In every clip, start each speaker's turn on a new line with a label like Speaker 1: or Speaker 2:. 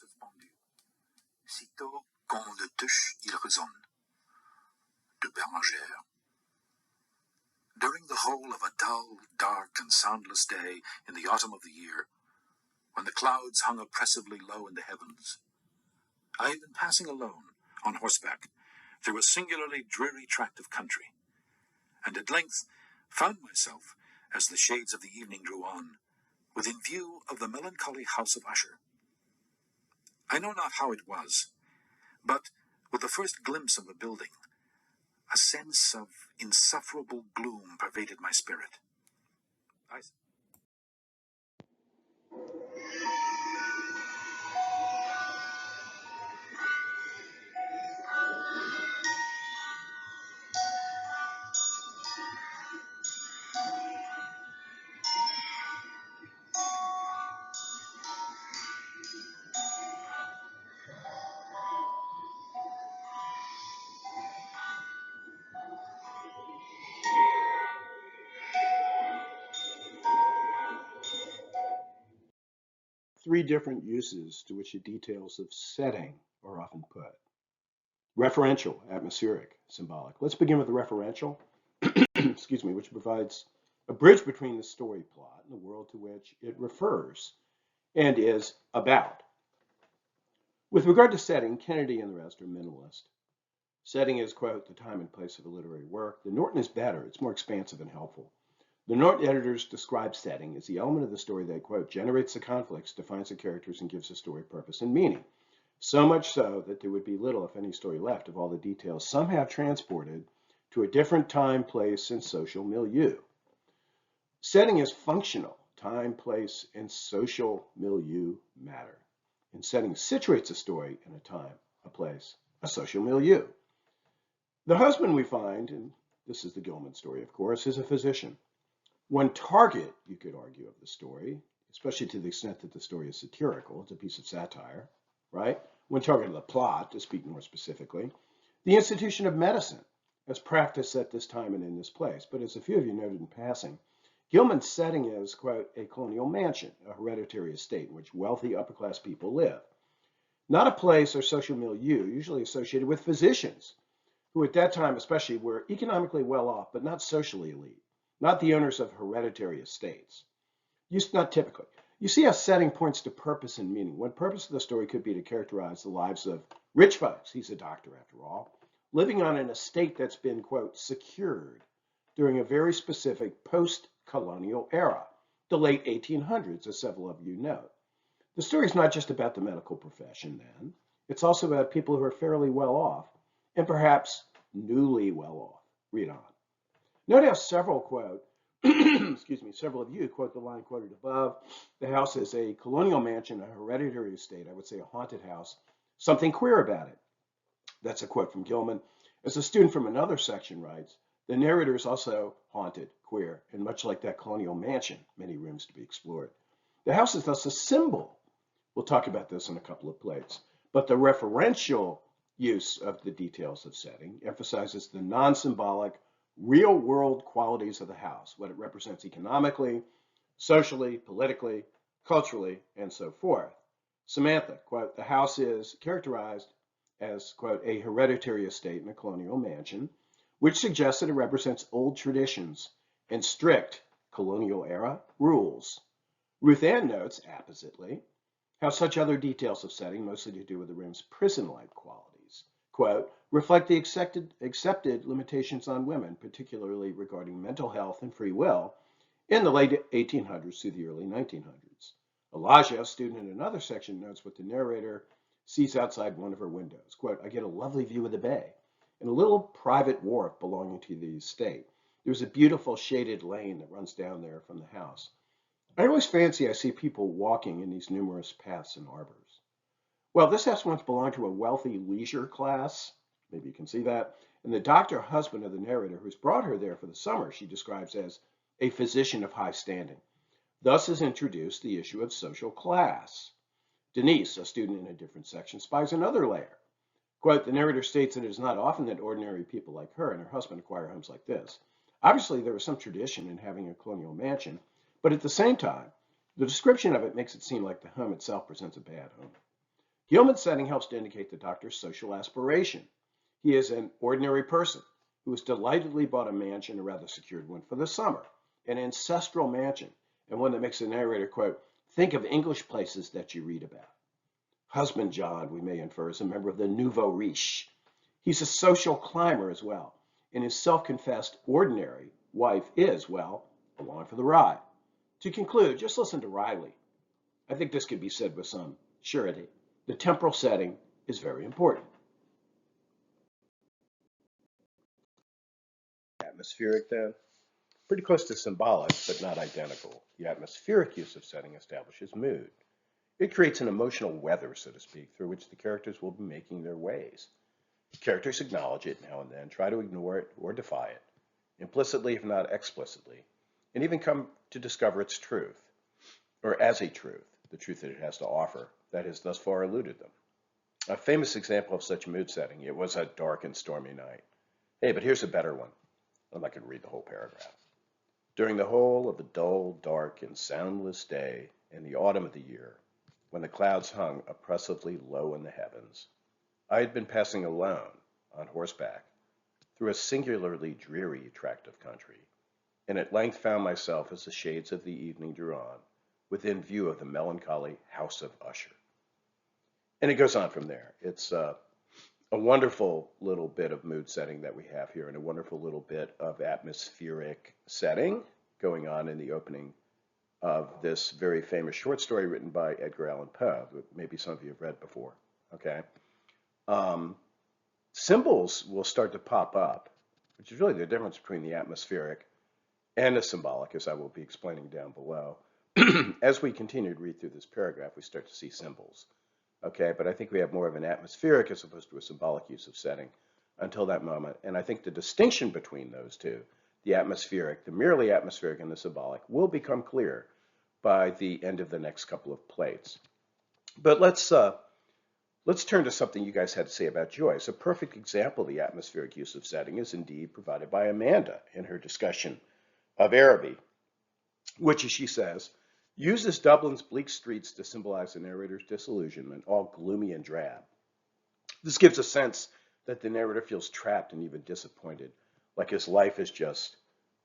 Speaker 1: successive pendus. Sitôt qu'on le touche, il résonne. De Bérangère. During the whole of a dull, dark, and soundless day in the autumn of the year, when the clouds hung oppressively low in the heavens, I had been passing alone, on horseback, through a singularly dreary tract of country, and at length found myself, as the shades of the evening drew on, within view of the melancholy house of Usher. I know not how it was, but with the first glimpse of the building, a sense of insufferable gloom pervaded my spirit.
Speaker 2: Three different uses to which the details of setting are often put. Referential, atmospheric, symbolic. Let's begin with the referential, excuse me, which provides a bridge between the story plot and the world to which it refers and is about. With regard to setting, Kennedy and the rest are minimalist. Setting is, quote, the time and place of a literary work. The Norton is better. It's more expansive and helpful. The Norton editors describe setting as the element of the story that, quote, generates the conflicts, defines the characters, and gives the story purpose and meaning. So much so that there would be little, if any, story left of all the details somehow transported to a different time, place, and social milieu. Setting is functional. Time, place, and social milieu matter. And setting situates a story in a time, a place, a social milieu. The husband we find, and this is the Gilman story, of course, is a physician. One target, you could argue, of the story, especially to the extent that the story is satirical, it's a piece of satire, right? One target of the plot, to speak more specifically, the institution of medicine as practiced at this time and in this place. But as a few of you noted in passing, Gilman's setting is, quote, a colonial mansion, a hereditary estate in which wealthy upper-class people live. Not a place or social milieu usually associated with physicians, who at that time especially were economically well off, but not socially elite, not the owners of hereditary estates. Not typically. You see how setting points to purpose and meaning. One purpose of the story could be to characterize the lives of rich folks, he's a doctor after all, living on an estate that's been, quote, secured during a very specific post-colonial era, the late 1800s, as several of you know. The story is not just about the medical profession then. It's also about people who are fairly well off and perhaps newly well off. Read on. Note how several quote, excuse me, several of you quote the line quoted above. The house is a colonial mansion, a hereditary estate, I would say a haunted house, something queer about it. That's a quote from Gilman. As a student from another section writes, the narrator is also haunted, queer, and much like that colonial mansion, many rooms to be explored. The house is thus a symbol. We'll talk about this in a couple of plates. But the referential use of the details of setting emphasizes the non-symbolic, real-world qualities of the house, what it represents economically, socially, politically, culturally, and so forth. Samantha, quote, the house is characterized as, quote, a hereditary estate in a colonial mansion, which suggests that it represents old traditions and strict colonial era rules. Ruth Ann notes, appositely, how such other details of setting, mostly to do with the room's prison-like qualities, quote, reflect the accepted limitations on women, particularly regarding mental health and free will, in the late 1800s through the early 1900s. Elijah, a student in another section, notes what the narrator sees outside one of her windows. Quote, I get a lovely view of the bay and a little private wharf belonging to the estate. There's a beautiful shaded lane that runs down there from the house. I always fancy I see people walking in these numerous paths and arbors. Well, this house once belonged to a wealthy leisure class. Maybe you can see that. And the doctor husband of the narrator, who's brought her there for the summer, she describes as a physician of high standing. Thus is introduced the issue of social class. Denise, a student in a different section, spies another layer. Quote, the narrator states that it is not often that ordinary people like her and her husband acquire homes like this. Obviously, there was some tradition in having a colonial mansion, but at the same time, the description of it makes it seem like the home itself presents a bad home. Gilman's setting helps to indicate the doctor's social aspiration. He is an ordinary person who has delightedly bought a mansion, a rather secured one, for the summer, an ancestral mansion, and one that makes the narrator, quote, think of English places that you read about. Husband John, we may infer, is a member of the nouveau riche. He's a social climber as well, and his self-confessed ordinary wife is, well, along for the ride. To conclude, just listen to Riley. I think this could be said with some surety. The temporal setting is very important. Atmospheric, then, pretty close to symbolic, but not identical. The atmospheric use of setting establishes mood. It creates an emotional weather, so to speak, through which the characters will be making their ways. The characters acknowledge it now and then, try to ignore it or defy it, implicitly if not explicitly, and even come to discover its truth, or as a truth, the truth that it has to offer, that has thus far eluded them. A famous example of such mood setting, it was a dark and stormy night. Hey, but here's a better one. I'm not going to read the whole paragraph. During the whole of the dull, dark, and soundless day in the autumn of the year, when the clouds hung oppressively low in the heavens, I had been passing alone, on horseback, through a singularly dreary tract of country, and at length found myself, as the shades of the evening drew on, within view of the melancholy house of Usher. And it goes on from there. It's a wonderful little bit of mood setting that we have here, and a wonderful little bit of atmospheric setting going on in the opening of this very famous short story written by Edgar Allan Poe, that maybe some of you have read before. Okay, symbols will start to pop up, which is really the difference between the atmospheric and the symbolic, as I will be explaining down below. As we continue to read through this paragraph, we start to see symbols. Okay, but I think we have more of an atmospheric as opposed to a symbolic use of setting until that moment. And I think the distinction between those two, the atmospheric, the merely atmospheric, and the symbolic, will become clear by the end of the next couple of plates. But let's turn to something you guys had to say about Joyce. A perfect example of the atmospheric use of setting is indeed provided by Amanda in her discussion of Araby, which, as she says, uses Dublin's bleak streets to symbolize the narrator's disillusionment, all gloomy and drab. This gives a sense that the narrator feels trapped and even disappointed, like his life is just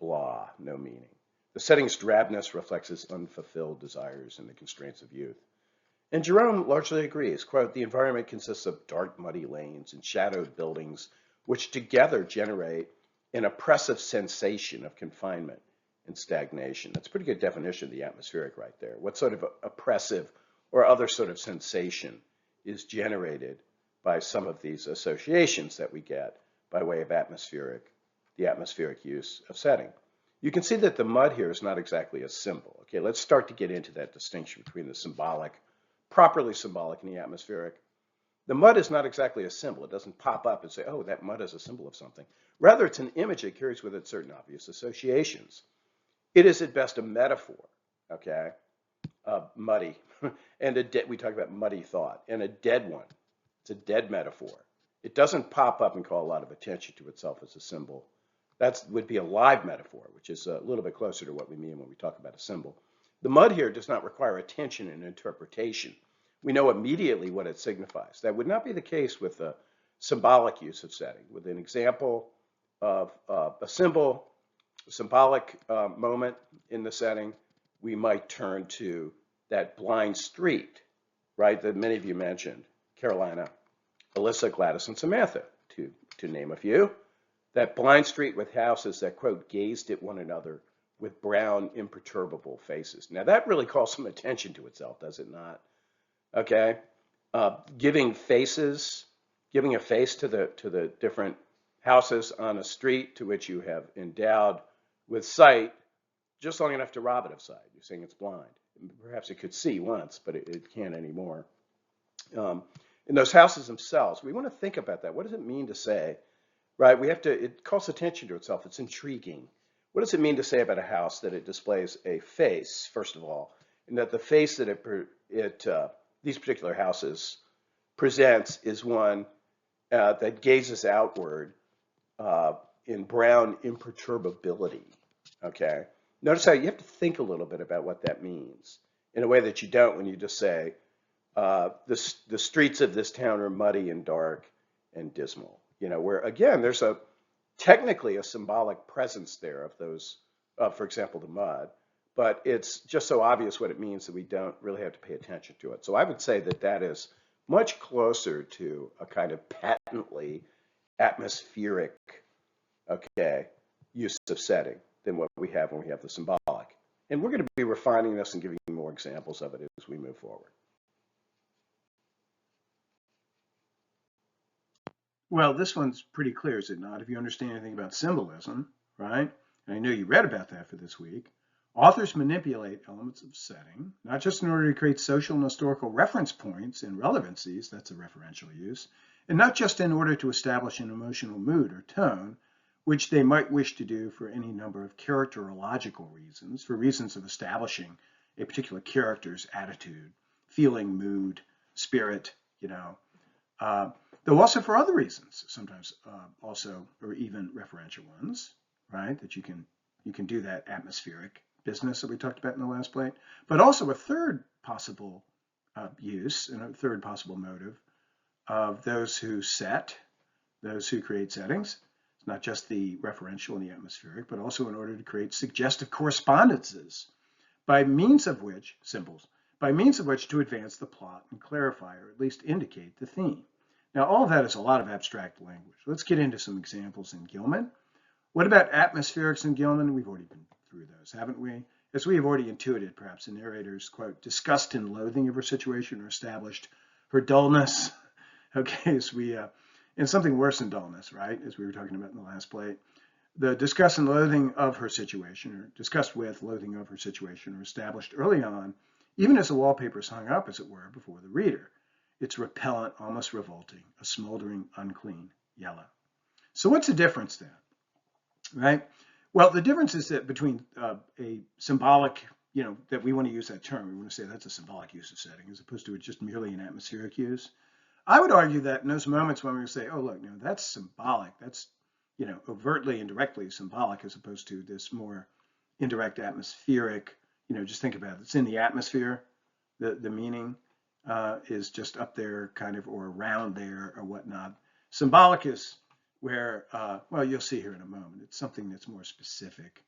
Speaker 2: blah, no meaning. The setting's drabness reflects his unfulfilled desires and the constraints of youth. And Jerome largely agrees, quote, the environment consists of dark, muddy lanes and shadowed buildings, which together generate an oppressive sensation of confinement and stagnation. That's a pretty good definition of the atmospheric right there. What sort of oppressive or other sort of sensation is generated by some of these associations that we get by way of the atmospheric use of setting? You can see that the mud here is not exactly a symbol. Okay, let's start to get into that distinction between the symbolic, properly symbolic, and the atmospheric. The mud is not exactly a symbol. It doesn't pop up and say, oh, that mud is a symbol of something. Rather, it's an image that carries with it certain obvious associations. It is at best a metaphor, okay, muddy, and we talk about muddy thought, and a dead one. It's a dead metaphor. It doesn't pop up and call a lot of attention to itself as a symbol. That would be a live metaphor, which is a little bit closer to what we mean when we talk about a symbol. The mud here does not require attention and interpretation. We know immediately what it signifies. That would not be the case with a symbolic use of setting. With an example of a symbolic moment in the setting, we might turn to that blind street, right, that many of you mentioned, Carolina, Alyssa, Gladys, and Samantha, to name a few. That blind street with houses that, quote, gazed at one another with brown, imperturbable faces. Now, that really calls some attention to itself, does it not? Okay? Giving a face to the different houses on a street to which you have endowed with sight just long enough to rob it of sight. You're saying it's blind. Perhaps it could see once, but it can't anymore. In those houses themselves, we want to think about that. What does it mean to say, right? It calls attention to itself. It's intriguing. What does it mean to say about a house that it displays a face, first of all, and that the face that these particular houses presents is one that gazes outward in brown imperturbability, okay? Notice how you have to think a little bit about what that means in a way that you don't when you just say the streets of this town are muddy and dark and dismal. Where again, there's technically a symbolic presence there of those, for example, the mud, but it's just so obvious what it means that we don't really have to pay attention to it. So I would say that that is much closer to a kind of patently atmospheric, okay, use of setting than what we have when we have the symbolic. And we're going to be refining this and giving you more examples of it as we move forward. Well, this one's pretty clear, is it not? If you understand anything about symbolism, right? And I know you read about that for this week. Authors manipulate elements of setting, not just in order to create social and historical reference points and relevancies, that's a referential use, and not just in order to establish an emotional mood or tone, which they might wish to do for any number of characterological reasons, for reasons of establishing a particular character's attitude, feeling, mood, spirit, though also for other reasons, sometimes also, or even referential ones, right? That you can do that atmospheric business that we talked about in the last plate, but also a third possible use and a third possible motive of those who set, those who create settings. It's not just the referential and the atmospheric, but also in order to create suggestive correspondences by means of which, symbols, by means of which to advance the plot and clarify or at least indicate the theme. Now, all of that is a lot of abstract language. Let's get into some examples in Gilman. What about atmospherics in Gilman? We've already been through those, haven't we? As we have already intuited, perhaps, the narrator's, quote, disgust and loathing of her situation or established her dullness. Okay, as and something worse than dullness, right? As we were talking about in the last plate. The disgust and loathing of her situation, or disgust with, loathing of her situation, are established early on, even as the wallpaper is hung up, as it were, before the reader. It's repellent, almost revolting, a smoldering, unclean yellow. So what's the difference then, right? Well, the difference is that between a symbolic, that we want to use that term, we want to say that's a symbolic use of setting, as opposed to it just merely an atmospheric use. I would argue that in those moments when we say, oh, look, that's symbolic, that's, overtly and directly symbolic, as opposed to this more indirect atmospheric, just think about it, it's in the atmosphere, the meaning is just up there kind of, or around there or whatnot. Symbolic is where, well, you'll see here in a moment, it's something that's more specific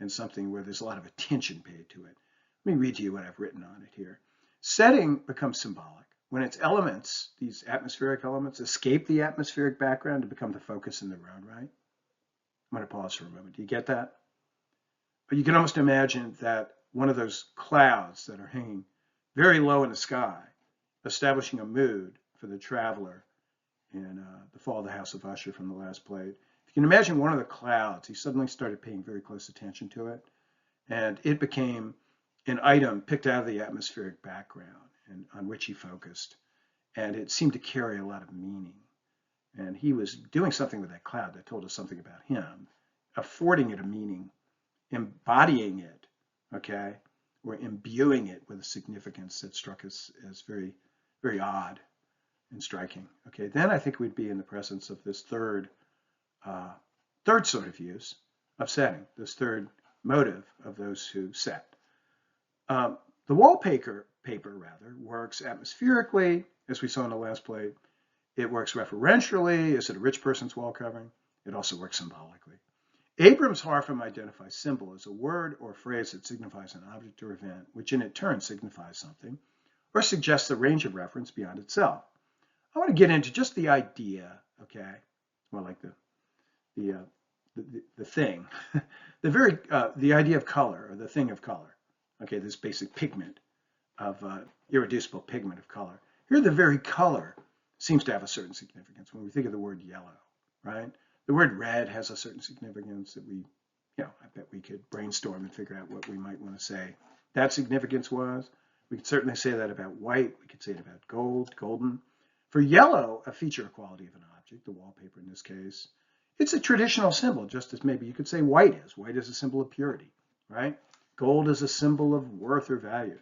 Speaker 2: and something where there's a lot of attention paid to it. Let me read to you what I've written on it here. Setting becomes symbolic when its elements, these atmospheric elements, escape the atmospheric background to become the focus in their own right. I'm going to pause for a moment. Do you get that? But you can almost imagine that one of those clouds that are hanging very low in the sky, establishing a mood for the traveler in The Fall of the House of Usher from the last plate. If you can imagine one of the clouds, he suddenly started paying very close attention to it, and it became an item picked out of the atmospheric background and on which he focused, and it seemed to carry a lot of meaning. And he was doing something with that cloud that told us something about him, affording it a meaning, embodying it, okay, or imbuing it with a significance that struck us as very, very odd and striking. Okay, then I think we'd be in the presence of this third sort of use of setting, this third motive of those who set. The wallpaper works atmospherically, as we saw in the last plate. It works referentially, as in a rich person's wall covering. It also works symbolically. Abrams Harfam identifies symbol as a word or phrase that signifies an object or event, which in turn signifies something, or suggests a range of reference beyond itself. I want to get into just the idea, okay, more like the thing, the idea of color, or the thing of color, okay, this basic pigment of irreducible pigment of color. Here, the very color seems to have a certain significance when we think of the word yellow, right? The word red has a certain significance that we, I bet we could brainstorm and figure out what we might want to say that significance was. We could certainly say that about white. We could say it about gold, golden. For yellow, a feature or quality of an object, the wallpaper in this case, it's a traditional symbol, just as maybe you could say white is. White is a symbol of purity, right? Gold is a symbol of worth or value.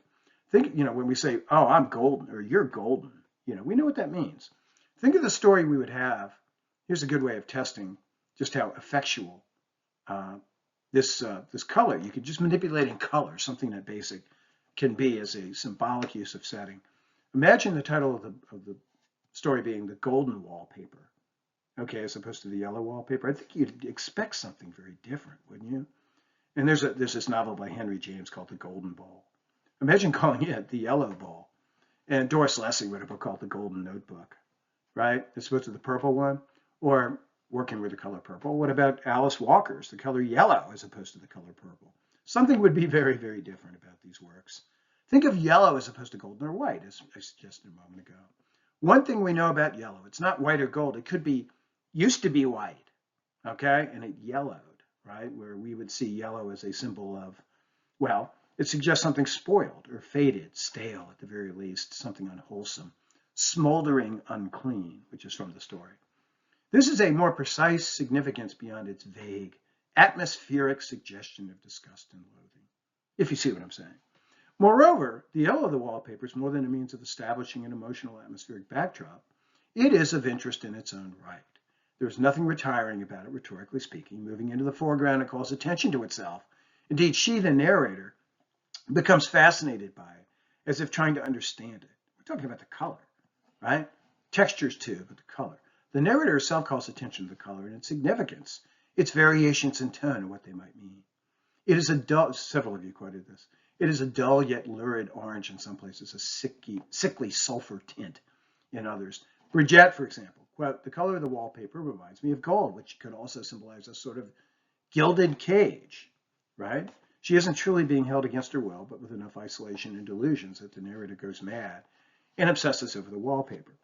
Speaker 2: Think, when we say, oh, I'm golden, or you're golden, we know what that means. Think of the story we would have. Here's a good way of testing just how effectual this color, you could just manipulate in color, something that basic can be as a symbolic use of setting. Imagine the title of the story being The Golden Wallpaper, okay, as opposed to the yellow wallpaper. I think you'd expect something very different, wouldn't you? And there's this novel by Henry James called The Golden Ball. Imagine calling it The Yellow Ball. And Doris Lessing wrote a book called The Golden Notebook, right? As opposed to the purple one, or working with the color purple. What about Alice Walker's The Color Yellow as opposed to the color purple? Something would be very, very different about these works. Think of yellow as opposed to golden or white, as I suggested a moment ago. One thing we know about yellow, it's not white or gold. It could be, used to be white, okay? And it yellowed, right? Where we would see yellow as a symbol of, well, it suggests something spoiled or faded, stale at the very least, something unwholesome, smoldering, unclean, which is from the story. This is a more precise significance beyond its vague, atmospheric suggestion of disgust and loathing, if you see what I'm saying. Moreover, the yellow of the wallpaper is more than a means of establishing an emotional atmospheric backdrop. It is of interest in its own right. There is nothing retiring about it, rhetorically speaking. Moving into the foreground, it calls attention to itself. Indeed, she, the narrator, becomes fascinated by it, as if trying to understand it. We're talking about the color, right? Textures too, but the color. The narrator herself calls attention to the color and its significance, its variations in tone and what they might mean. It is a dull, several of you quoted this, it is a dull yet lurid orange in some places, a sickly sulfur tint in others. Bridget, for example, quote, the color of the wallpaper reminds me of gold, which could also symbolize a sort of gilded cage, right? She isn't truly being held against her will, but with enough isolation and delusions that the narrator goes mad and obsesses over the wallpaper.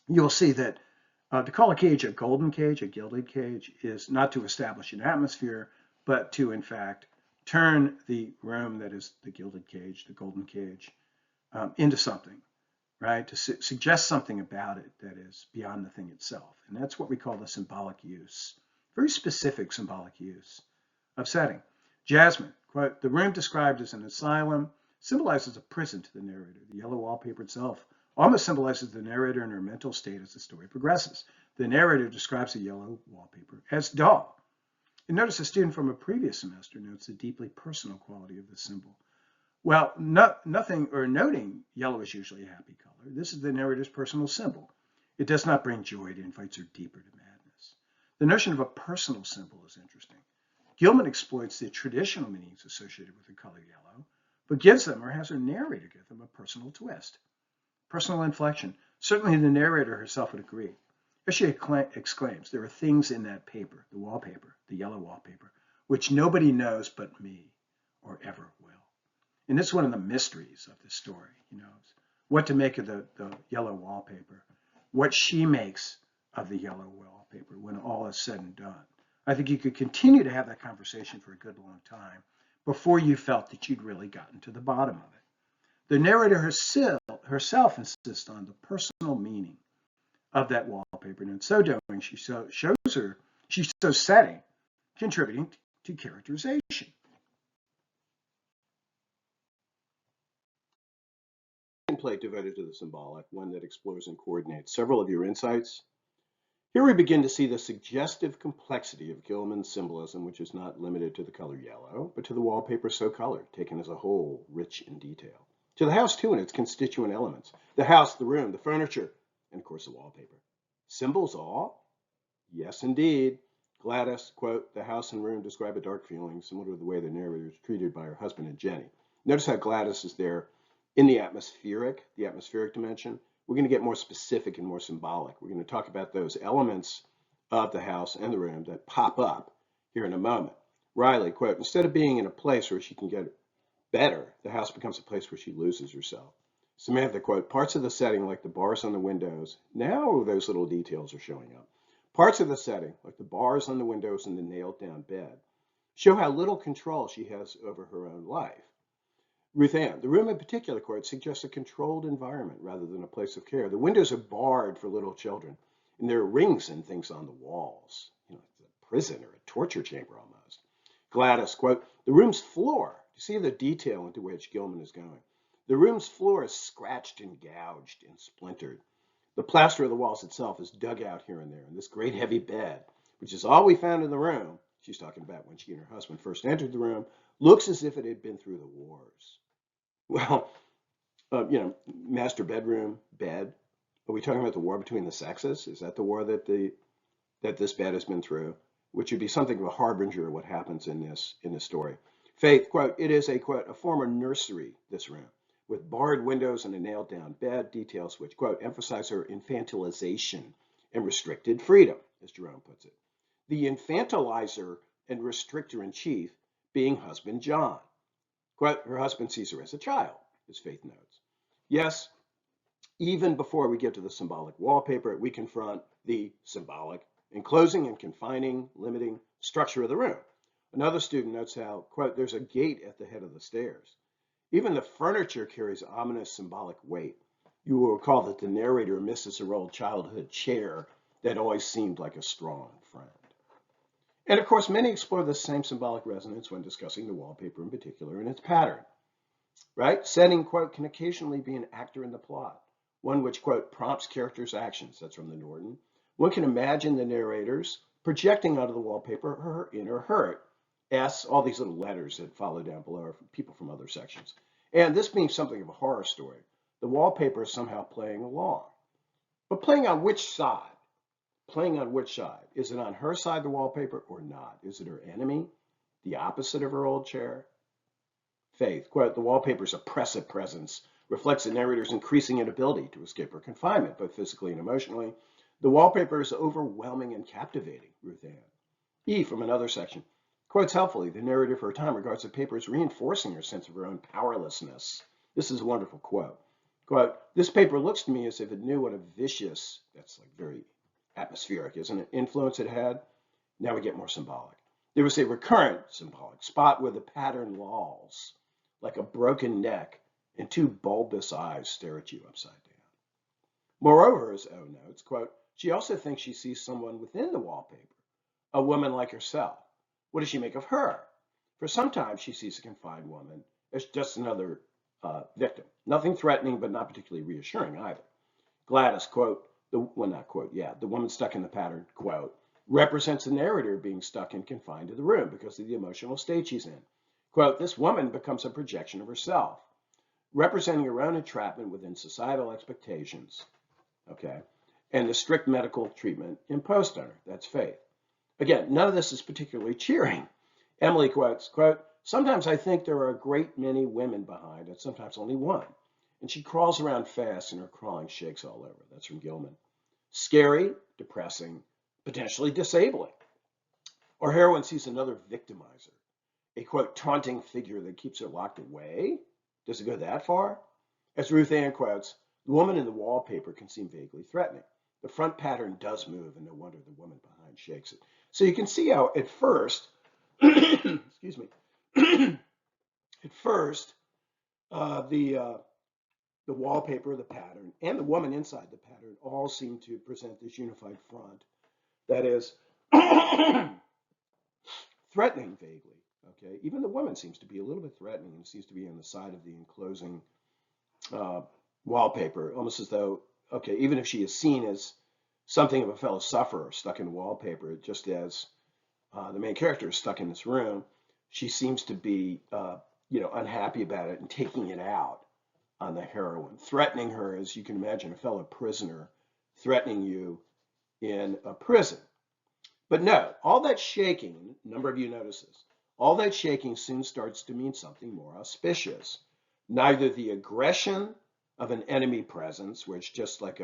Speaker 2: You'll see that to call a cage a golden cage, a gilded cage, is not to establish an atmosphere, but to, in fact, turn the room that is the gilded cage, the golden cage, into something, right? To suggest something about it that is beyond the thing itself. And that's what we call the symbolic use, very specific symbolic use of setting. Jasmine, quote, the room described as an asylum symbolizes a prison to the narrator. The yellow wallpaper itself almost symbolizes the narrator and her mental state as the story progresses. The narrator describes the yellow wallpaper as dull. And notice a student from a previous semester notes the deeply personal quality of the symbol. Well, noting yellow is usually a happy color. This is the narrator's personal symbol. It does not bring joy. It invites her deeper to madness. The notion of a personal symbol is interesting. Gilman exploits the traditional meanings associated with the color yellow, but gives them, or has her narrator give them, a personal twist. Personal inflection. Certainly the narrator herself would agree. As she exclaims, there are things in that paper, the wallpaper, the yellow wallpaper, which nobody knows but me, or ever will. And this is one of the mysteries of the story, what to make of the yellow wallpaper, what she makes of the yellow wallpaper when all is said and done. I think you could continue to have that conversation for a good long time before you felt that you'd really gotten to the bottom of it. The narrator herself insists on the personal meaning of that wallpaper, and in so doing, she's so setting, contributing to characterization. Plate devoted to the symbolic, one that explores and coordinates several of your insights. Here we begin to see the suggestive complexity of Gilman's symbolism, which is not limited to the color yellow, but to the wallpaper so colored, taken as a whole, rich in detail. To the house, too, and its constituent elements. The house, the room, the furniture, and, of course, the wallpaper. Symbols all? Yes, indeed. Gladys, quote, the house and room describe a dark feeling, similar to the way the narrator is treated by her husband and Jenny. Notice how Gladys is there in the atmospheric dimension. We're going to get more specific and more symbolic. We're going to talk about those elements of the house and the room that pop up here in a moment. Riley, quote, instead of being in a place where she can get better, the house becomes a place where she loses herself. Samantha, quote, parts of the setting, like the bars on the windows, now those little details are showing up. Parts of the setting, like the bars on the windows and the nailed down bed, show how little control she has over her own life. Ruth Ann, the room in particular, quote, suggests a controlled environment rather than a place of care. The windows are barred for little children, and there are rings and things on the walls. It's a prison or a torture chamber almost. Gladys, quote, the room's floor, you see the detail into which Gilman is going. The room's floor is scratched and gouged and splintered. The plaster of the walls itself is dug out here and there, and this great heavy bed, which is all we found in the room, she's talking about when she and her husband first entered the room, looks as if it had been through the wars. Well, master bedroom, bed. Are we talking about the war between the sexes? Is that the war that this bed has been through? Which would be something of a harbinger of what happens in this story. Faith, quote, it is a, quote, a former nursery, this room, with barred windows and a nailed down bed, details which, quote, emphasize her infantilization and restricted freedom, as Jerome puts it. The infantilizer and restrictor in chief being husband John. Quote, her husband sees her as a child, as Faith notes. Yes, even before we get to the symbolic wallpaper, we confront the symbolic enclosing and confining, limiting structure of the room. Another student notes how, quote, there's a gate at the head of the stairs. Even the furniture carries ominous symbolic weight. You will recall that the narrator misses her old childhood chair that always seemed like a strong friend. And of course, many explore the same symbolic resonance when discussing the wallpaper in particular and its pattern, right? Setting, quote, can occasionally be an actor in the plot, one which, quote, prompts characters' actions. That's from the Norton. One can imagine the narrators projecting onto the wallpaper her inner hurt. S, all these little letters that follow down below are from people from other sections. And this being something of a horror story, the wallpaper is somehow playing along. But playing on which side? Playing on which side? Is it on her side of the wallpaper or not? Is it her enemy? The opposite of her old chair? Faith, quote, the wallpaper's oppressive presence reflects the narrator's increasing inability to escape her confinement, both physically and emotionally. The wallpaper is overwhelming and captivating, Ruth Ann. E, from another section, quotes helpfully, the narrator for a time regards the paper as reinforcing her sense of her own powerlessness. This is a wonderful quote. Quote, this paper looks to me as if it knew what a vicious, that's like very atmospheric, isn't it, influence it had. Now we get more symbolic. There was a recurrent symbolic spot where the pattern lolls, like a broken neck, and two bulbous eyes stare at you upside down. Moreover, as O notes, quote, she also thinks she sees someone within the wallpaper, a woman like herself. What does she make of her? For sometimes she sees a confined woman as just another victim. Nothing threatening, but not particularly reassuring either. Gladys, quote, the woman stuck in the pattern, quote, represents the narrator being stuck and confined to the room because of the emotional state she's in. Quote, this woman becomes a projection of herself, representing her own entrapment within societal expectations, okay, and the strict medical treatment imposed on her. That's Faith. Again, none of this is particularly cheering. Emily quotes, quote, sometimes I think there are a great many women behind and sometimes only one. And she crawls around fast and her crawling shakes all over. That's from Gilman. Scary, depressing, potentially disabling. Our heroine sees another victimizer, a, quote, taunting figure that keeps her locked away. Does it go that far? As Ruth Ann quotes, the woman in the wallpaper can seem vaguely threatening. The front pattern does move, and no wonder the woman behind shakes it. So you can see how at first, excuse me, at first, the wallpaper, the pattern, and the woman inside the pattern all seem to present this unified front that is threatening vaguely. Okay, even the woman seems to be a little bit threatening and seems to be on the side of the enclosing wallpaper, almost as though, okay, even if she is seen as something of a fellow sufferer stuck in the wallpaper, just as the main character is stuck in this room, she seems to be, unhappy about it and taking it out on the heroine, threatening her, as you can imagine, a fellow prisoner threatening you in a prison. But no, all that shaking, a number of you notice this, all that shaking soon starts to mean something more auspicious. Neither the aggression of an enemy presence, which just like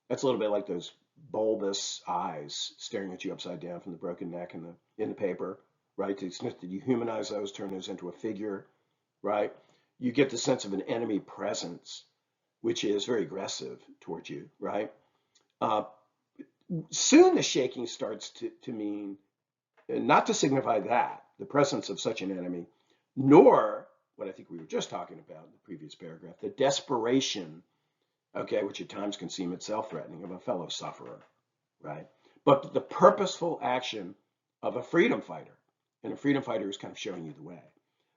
Speaker 2: that's a little bit like those bulbous eyes staring at you upside down from the broken neck in the paper, right? To the extent that you humanize those, turn those into a figure, right? You get the sense of an enemy presence, which is very aggressive towards you, right? Soon the shaking starts to mean, not to signify that, the presence of such an enemy, nor what I think we were just talking about in the previous paragraph, the desperation, okay, which at times can seem itself threatening, of a fellow sufferer, right? But the purposeful action of a freedom fighter, and a freedom fighter is kind of showing you the way.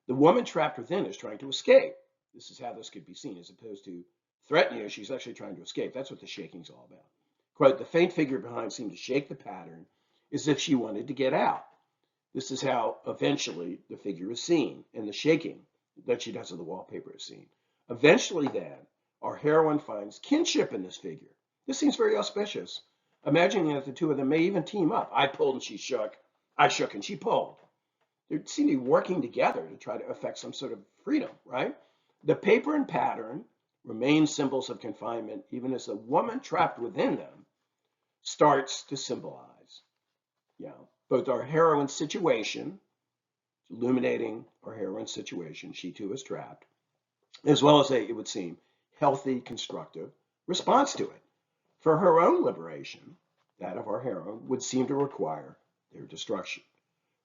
Speaker 2: The woman trapped within is trying to escape. This is how this could be seen, as opposed to threatening you, she's actually trying to escape. That's what the shaking's all about. Quote, the faint figure behind seemed to shake the pattern as if she wanted to get out. This is how eventually the figure is seen, and the shaking that she does of the wallpaper is seen. Eventually, then, our heroine finds kinship in this figure. This seems very auspicious, imagining that the two of them may even team up. I pulled and she shook. I shook and she pulled. They seem to be working together to try to effect some sort of freedom, right? The paper and pattern remain symbols of confinement, even as the woman trapped within them starts to symbolize, both our heroine's situation, illuminating our heroine's situation, she too is trapped, as well as it would seem, healthy, constructive response to it. For her own liberation, that of our heroine would seem to require their destruction.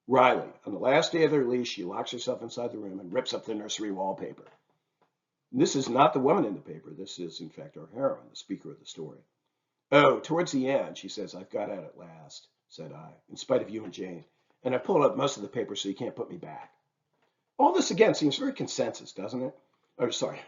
Speaker 2: Riley, on the last day of their lease, she locks herself inside the room and rips up the nursery wallpaper. This is not the woman in the paper. This is, in fact, our heroine, the speaker of the story. Oh, towards the end, she says, I've got out at last, said I, in spite of you and Jane, and I pulled up most of the paper so you can't put me back. All this, again, seems very consensus, doesn't it? Or, sorry,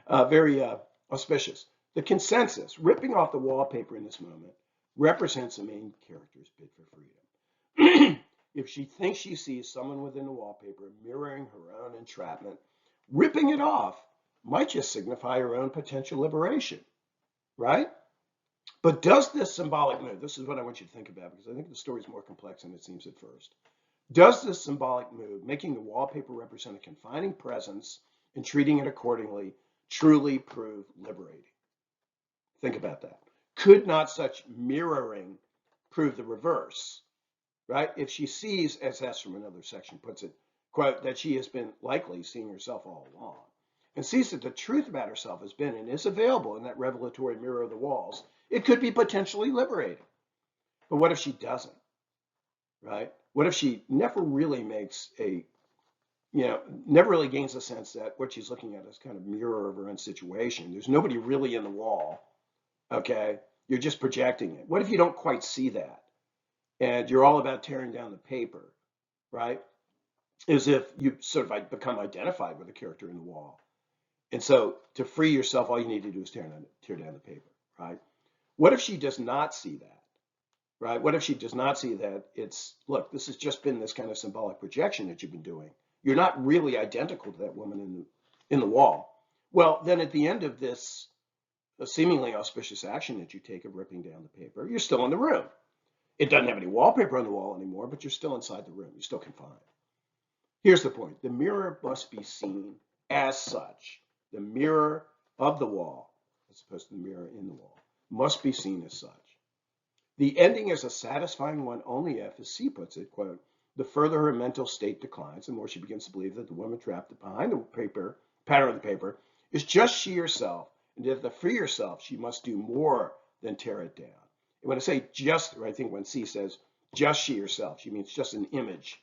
Speaker 2: very auspicious. The consensus, ripping off the wallpaper in this moment, represents the main character's bid for freedom. If she thinks she sees someone within the wallpaper mirroring her own entrapment, ripping it off might just signify her own potential liberation, right? But does this symbolic move, this is what I want you to think about, because I think the story is more complex than it seems at first. Does this symbolic move, making the wallpaper represent a confining presence and treating it accordingly, truly prove liberating? Think about that. Could not such mirroring prove the reverse, right? If she sees, as S from another section puts it, quote, that she has been likely seeing herself all along, and sees that the truth about herself has been and is available in that revelatory mirror of the walls, it could be potentially liberating. But what if she doesn't, right? What if she never really makes never really gains a sense that what she's looking at is kind of mirror of her own situation? There's nobody really in the wall, okay? You're just projecting it. What if you don't quite see that? And you're all about tearing down the paper, right? As if you sort of become identified with the character in the wall. And so to free yourself, all you need to do is tear down the paper, right? What if she does not see that, right? What if she does not see that look, this has just been this kind of symbolic projection that you've been doing. You're not really identical to that woman in the wall. Well, then at the end of this seemingly auspicious action that you take of ripping down the paper, you're still in the room. It doesn't have any wallpaper on the wall anymore, but you're still inside the room. You're still confined. Here's the point. The mirror must be seen as such. The mirror of the wall, as opposed to the mirror in the wall, must be seen as such. The ending is a satisfying one only if, as C puts it, quote, the further her mental state declines, the more she begins to believe that the woman trapped behind the pattern of the paper, is just she herself, and that to free herself, she must do more than tear it down. And when I say just, I think when C says just she herself, she means just an image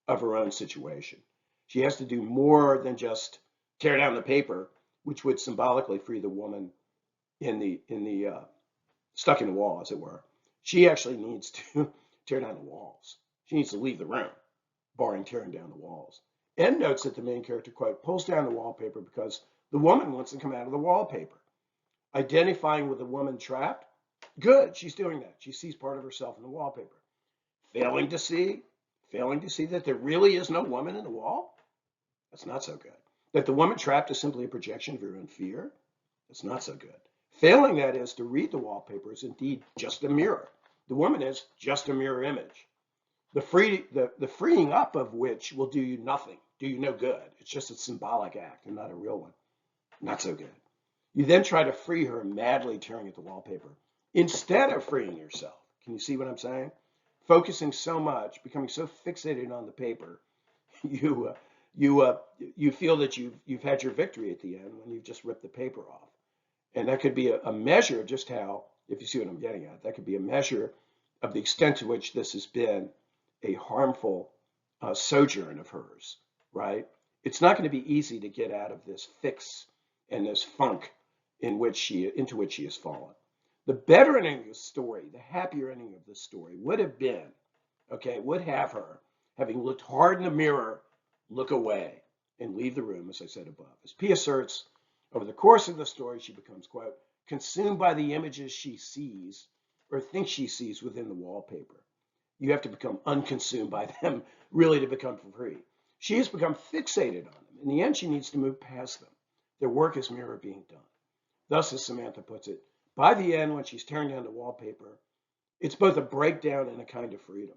Speaker 2: of her own situation. She has to do more than just tear down the paper, which would symbolically free the woman stuck in the wall, as it were. She actually needs to tear down the walls. She needs to leave the room, barring tearing down the walls. N notes that the main character, quote, pulls down the wallpaper because the woman wants to come out of the wallpaper. Identifying with the woman trapped, good, she's doing that. She sees part of herself in the wallpaper. Failing to see that there really is no woman in the wall, that's not so good. That the woman trapped is simply a projection of her own fear, that's not so good. Failing, that is, to read the wallpaper is indeed just a mirror. The woman is just a mirror image. The freeing up of which will do you nothing, do you no good. It's just a symbolic act and not a real one. Not so good. You then try to free her, madly tearing at the wallpaper instead of freeing yourself. Can you see what I'm saying? Focusing so much, becoming so fixated on the paper, you feel that you've had your victory at the end when you've just ripped the paper off. And that could be a measure of just how, if you see what I'm getting at, that could be a measure of the extent to which this has been a harmful sojourn of hers, right? It's not going to be easy to get out of this fix and this funk into which she has fallen. The better ending of the story, the happier ending of the story would have been, would have her, having looked hard in the mirror, look away and leave the room, as I said above. As P asserts, over the course of the story, she becomes, quote, consumed by the images she sees or thinks she sees within the wallpaper. You have to become unconsumed by them, really, to become free. She has become fixated on them. In the end, she needs to move past them. Their work is mirror being done. Thus, as Samantha puts it, by the end, when she's tearing down the wallpaper, it's both a breakdown and a kind of freedom.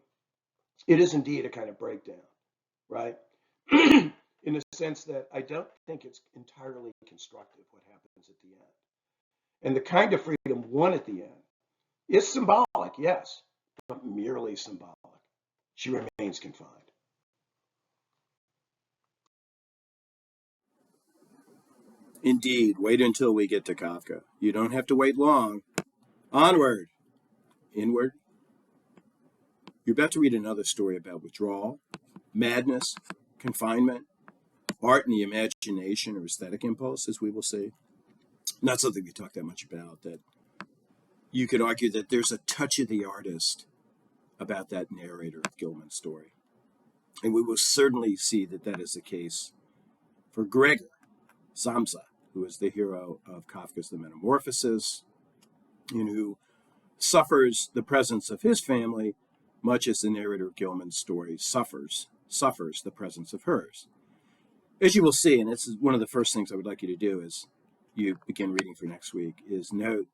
Speaker 2: It is indeed a kind of breakdown, right? In the sense that I don't think it's entirely constructive what happens at the end. And the kind of freedom won at the end is symbolic, yes, but merely symbolic. She remains confined.
Speaker 3: Indeed, wait until we get to Kafka. You don't have to wait long. Onward, inward. You're about to read another story about withdrawal, madness, confinement, art and the imagination or aesthetic impulse, as we will see. Not something we talk that much about. That you could argue that there's a touch of the artist about that narrator of Gilman's story. And we will certainly see that that is the case for Gregor Samsa, who is the hero of Kafka's The Metamorphosis, and who suffers the presence of his family, much as the narrator of Gilman's story suffers the presence of hers. As you will see, and this is one of the first things I would like you to do as you begin reading for next week, is note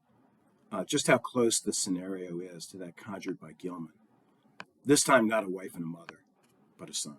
Speaker 3: just how close the scenario is to that conjured by Gilman. This time, not a wife and a mother, but a son.